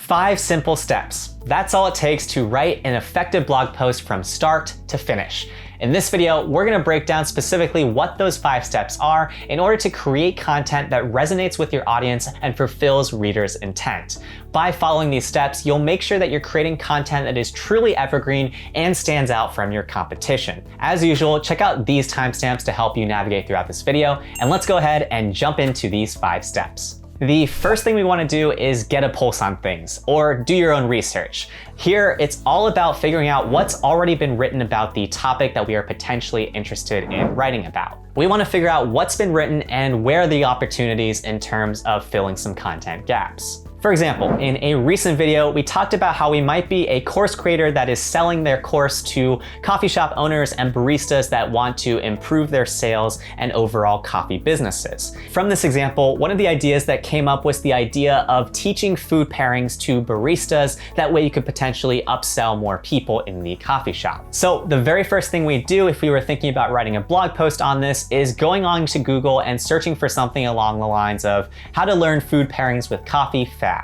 5 simple steps. That's all it takes to write an effective blog post from start to finish. In this video, we're gonna break down specifically what those 5 steps are in order to create content that resonates with your audience and fulfills readers' intent. By following these steps, you'll make sure that you're creating content that is truly evergreen and stands out from your competition. As usual, check out these timestamps to help you navigate throughout this video, and let's go ahead and jump into these 5 steps. The first thing we want to do is get a pulse on things, or do your own research. Here, it's all about figuring out what's already been written about the topic that we are potentially interested in writing about. We want to figure out what's been written and where are the opportunities in terms of filling some content gaps. For example, in a recent video, we talked about how we might be a course creator that is selling their course to coffee shop owners and baristas that want to improve their sales and overall coffee businesses. From this example, one of the ideas that came up was the idea of teaching food pairings to baristas. That way you could potentially upsell more people in the coffee shop. So the very first thing we do if we were thinking about writing a blog post on this is going on to Google and searching for something along the lines of how to learn food pairings with coffee fast.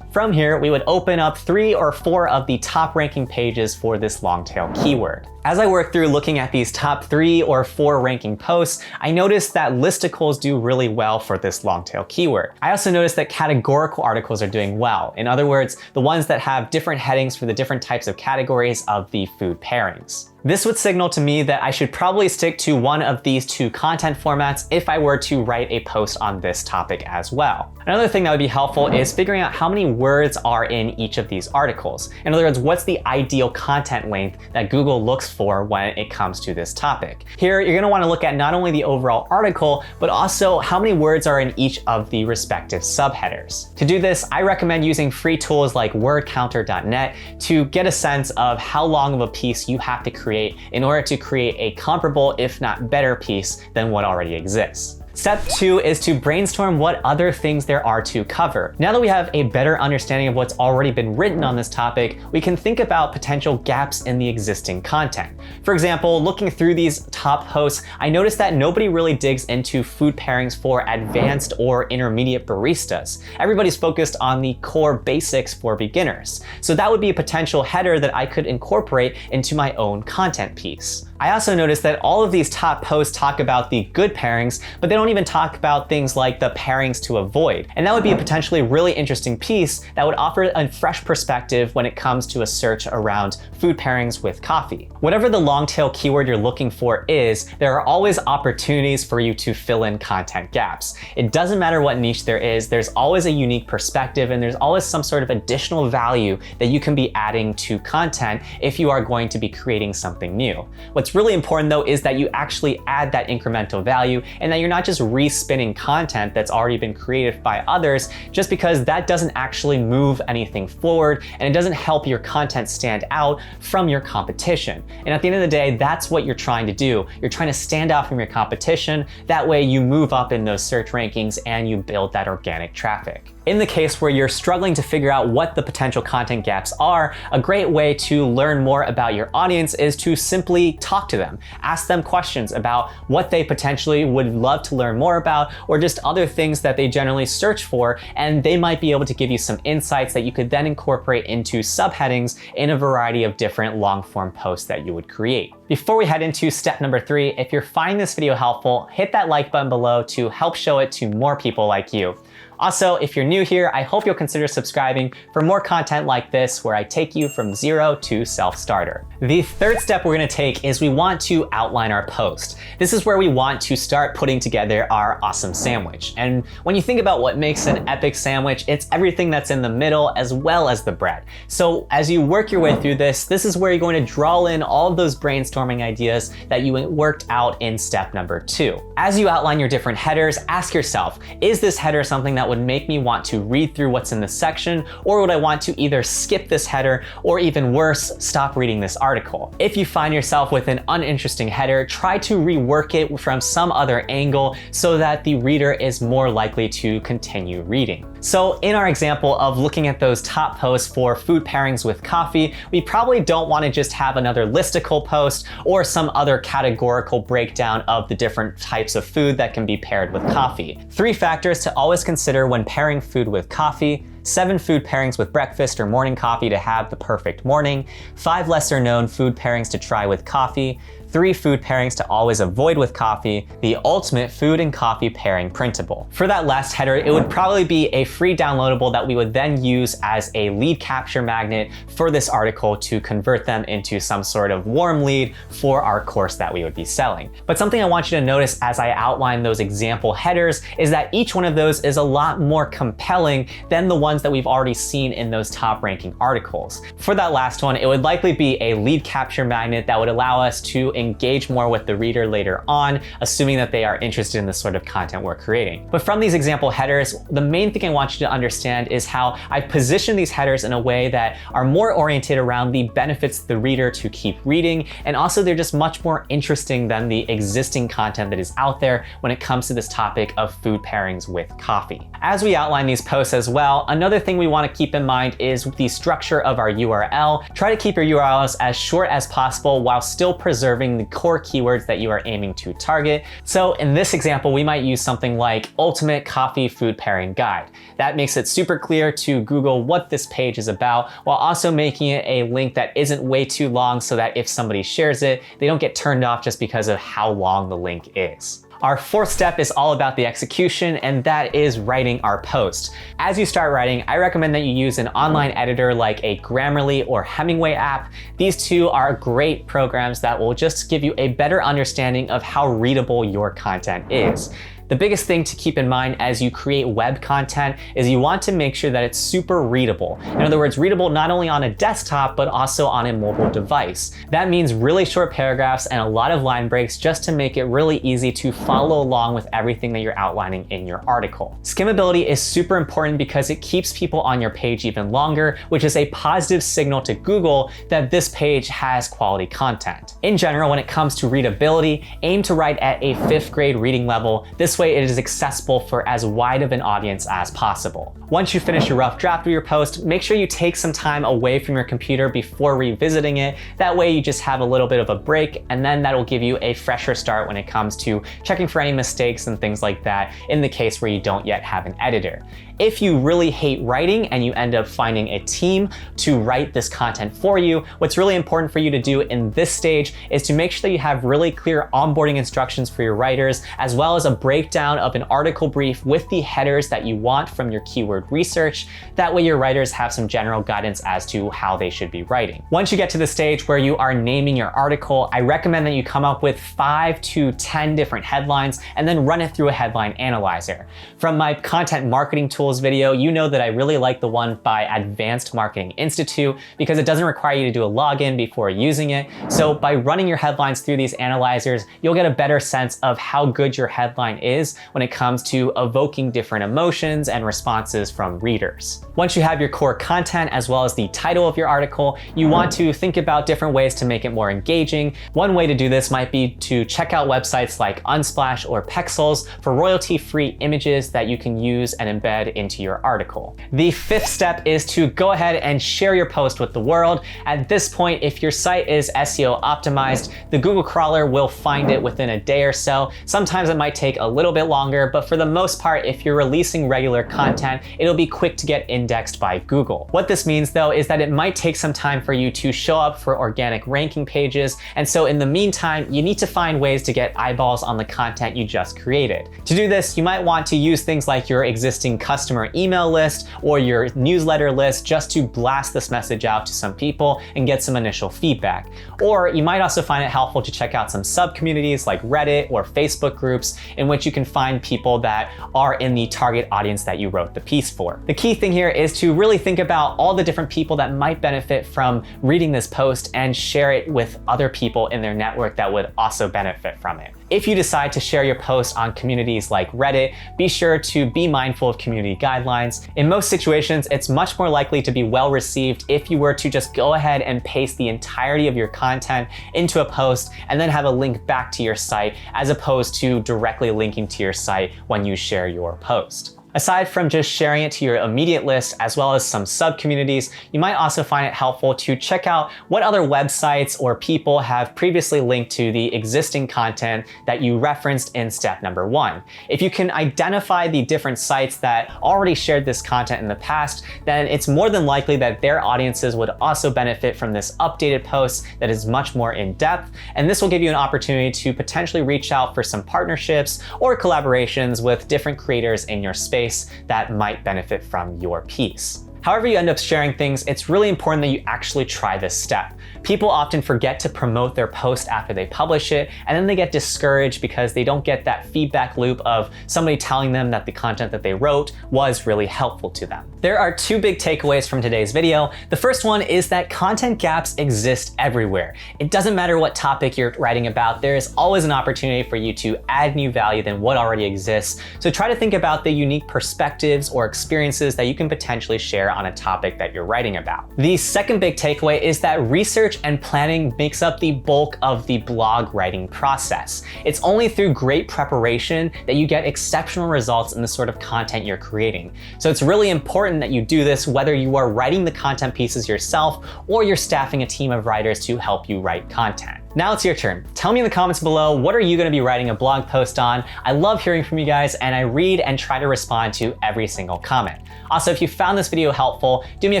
From here, we would open up 3 or 4 of the top ranking pages for this long tail keyword. As I work through looking at these top 3 or 4 ranking posts, I noticed that listicles do really well for this long tail keyword. I also noticed that categorical articles are doing well. In other words, the ones that have different headings for the different types of categories of the food pairings. This would signal to me that I should probably stick to one of these 2 content formats if I were to write a post on this topic as well. Another thing that would be helpful is figuring out how many words are in each of these articles. In other words, what's the ideal content length that Google looks for when it comes to this topic. Here, you're gonna wanna look at not only the overall article, but also how many words are in each of the respective subheaders. To do this, I recommend using free tools like wordcounter.net to get a sense of how long of a piece you have to create in order to create a comparable, if not better piece than what already exists. Step 2 is to brainstorm what other things there are to cover. Now that we have a better understanding of what's already been written on this topic, we can think about potential gaps in the existing content. For example, looking through these top posts, I noticed that nobody really digs into food pairings for advanced or intermediate baristas. Everybody's focused on the core basics for beginners. So that would be a potential header that I could incorporate into my own content piece. I also noticed that all of these top posts talk about the good pairings, but they don't even talk about things like the pairings to avoid. And that would be a potentially really interesting piece that would offer a fresh perspective when it comes to a search around food pairings with coffee. Whatever the long tail keyword you're looking for is, there are always opportunities for you to fill in content gaps. It doesn't matter what niche there is, there's always a unique perspective and there's always some sort of additional value that you can be adding to content if you are going to be creating something new. What's really important though is that you actually add that incremental value and that you're not just respinning content that's already been created by others, just because that doesn't actually move anything forward and it doesn't help your content stand out from your competition. And at the end of the day, that's what you're trying to do. You're trying to stand out from your competition. That way you move up in those search rankings and you build that organic traffic. In the case where you're struggling to figure out what the potential content gaps are, a great way to learn more about your audience is to simply talk to them. Ask them questions about what they potentially would love to learn more about, or just other things that they generally search for, and they might be able to give you some insights that you could then incorporate into subheadings in a variety of different long form posts that you would create. Before we head into step number 3, if you're finding this video helpful, hit that like button below to help show it to more people like you. Also, if you're new here, I hope you'll consider subscribing for more content like this where I take you from zero to self-starter. The third step we're gonna take is we want to outline our post. This is where we want to start putting together our awesome sandwich. And when you think about what makes an epic sandwich, it's everything that's in the middle as well as the bread. So as you work your way through this is where you're going to draw in all of those brainstorming ideas that you worked out in step number 2. As you outline your different headers, ask yourself, is this header something that would make me want to read through what's in this section, or would I want to either skip this header or even worse, stop reading this article? If you find yourself with an uninteresting header, try to rework it from some other angle so that the reader is more likely to continue reading. So in our example of looking at those top posts for food pairings with coffee, we probably don't want to just have another listicle post or some other categorical breakdown of the different types of food that can be paired with coffee. 3 factors to always consider when pairing food with coffee: 7 food pairings with breakfast or morning coffee to have the perfect morning, 5 lesser known food pairings to try with coffee, 3 food pairings to always avoid with coffee, the ultimate food and coffee pairing printable. For that last header, it would probably be a free downloadable that we would then use as a lead capture magnet for this article to convert them into some sort of warm lead for our course that we would be selling. But something I want you to notice as I outline those example headers is that each one of those is a lot more compelling than the ones that we've already seen in those top ranking articles. For that last one, it would likely be a lead capture magnet that would allow us to engage more with the reader later on, assuming that they are interested in the sort of content we're creating. But from these example headers, the main thing I want you to understand is how I position these headers in a way that are more oriented around the benefits to the reader to keep reading, and also they're just much more interesting than the existing content that is out there when it comes to this topic of food pairings with coffee. As we outline these posts as well, another thing we want to keep in mind is the structure of our URL. Try to keep your URLs as short as possible while still preserving the core keywords that you are aiming to target. So in this example, we might use something like Ultimate Coffee Food Pairing Guide. That makes it super clear to Google what this page is about, while also making it a link that isn't way too long so that if somebody shares it, they don't get turned off just because of how long the link is. Our fourth step is all about the execution, and that is writing our post. As you start writing, I recommend that you use an online editor like a Grammarly or Hemingway app. These two are great programs that will just give you a better understanding of how readable your content is. The biggest thing to keep in mind as you create web content is you want to make sure that it's super readable. In other words, readable not only on a desktop, but also on a mobile device. That means really short paragraphs and a lot of line breaks just to make it really easy to follow along with everything that you're outlining in your article. Skimmability is super important because it keeps people on your page even longer, which is a positive signal to Google that this page has quality content. In general, when it comes to readability, aim to write at a 5th grade reading level. This way it is accessible for as wide of an audience as possible. Once you finish your rough draft of your post, make sure you take some time away from your computer before revisiting it. That way you just have a little bit of a break, and then that'll give you a fresher start when it comes to checking for any mistakes and things like that in the case where you don't yet have an editor. If you really hate writing and you end up finding a team to write this content for you, what's really important for you to do in this stage is to make sure that you have really clear onboarding instructions for your writers, as well as a breakdown of an article brief with the headers that you want from your keyword research. That way your writers have some general guidance as to how they should be writing. Once you get to the stage where you are naming your article, I recommend that you come up with 5 to 10 different headlines and then run it through a headline analyzer. From my content marketing tools video, you know that I really like the one by Advanced Marketing Institute because it doesn't require you to do a login before using it. So by running your headlines through these analyzers, you'll get a better sense of how good your headline is when it comes to evoking different emotions and responses from readers. Once you have your core content as well as the title of your article, you want to think about different ways to make it more engaging. One way to do this might be to check out websites like Unsplash or Pexels for royalty-free images that you can use and embed into your article. The 5th step is to go ahead and share your post with the world. At this point, if your site is SEO optimized, the Google crawler will find it within a day or so. Sometimes it might take a little bit longer, but for the most part, if you're releasing regular content, it'll be quick to get indexed by Google. What this means though is that it might take some time for you to show up for organic ranking pages, and so in the meantime, you need to find ways to get eyeballs on the content you just created. To do this, you might want to use things like your existing customer email list or your newsletter list just to blast this message out to some people and get some initial feedback. Or you might also find it helpful to check out some sub-communities like Reddit or Facebook groups in which you can find people that are in the target audience that you wrote the piece for. The key thing here is to really think about all the different people that might benefit from reading this post and share it with other people in their network that would also benefit from it. If you decide to share your post on communities like Reddit, be sure to be mindful of community guidelines. In most situations, it's much more likely to be well received if you were to just go ahead and paste the entirety of your content into a post and then have a link back to your site, as opposed to directly linking to your site when you share your post. Aside from just sharing it to your immediate list as well as some sub-communities, you might also find it helpful to check out what other websites or people have previously linked to the existing content that you referenced in step number 1. If you can identify the different sites that already shared this content in the past, then it's more than likely that their audiences would also benefit from this updated post that is much more in depth, and this will give you an opportunity to potentially reach out for some partnerships or collaborations with different creators in your space that might benefit from your piece. However you end up sharing things, it's really important that you actually try this step. People often forget to promote their post after they publish it, and then they get discouraged because they don't get that feedback loop of somebody telling them that the content that they wrote was really helpful to them. There are 2 big takeaways from today's video. The first one is that content gaps exist everywhere. It doesn't matter what topic you're writing about, there is always an opportunity for you to add new value than what already exists. So try to think about the unique perspectives or experiences that you can potentially share on a topic that you're writing about. The second big takeaway is that research and planning makes up the bulk of the blog writing process. It's only through great preparation that you get exceptional results in the sort of content you're creating. So it's really important that you do this whether you are writing the content pieces yourself or you're staffing a team of writers to help you write content. Now it's your turn. Tell me in the comments below, what are you gonna be writing a blog post on? I love hearing from you guys, and I read and try to respond to every single comment. Also, if you found this video helpful, do me a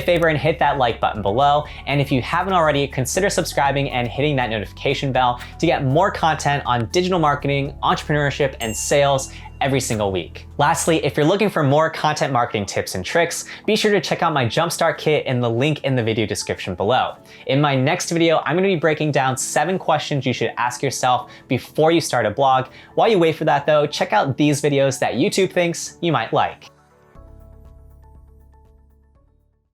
favor and hit that like button below. And if you haven't already, consider subscribing and hitting that notification bell to get more content on digital marketing, entrepreneurship, and sales every single week. Lastly, if you're looking for more content marketing tips and tricks, be sure to check out my Jumpstart Kit in the link in the video description below. In my next video, I'm gonna be breaking down 7 questions you should ask yourself before you start a blog. While you wait for that though, check out these videos that YouTube thinks you might like.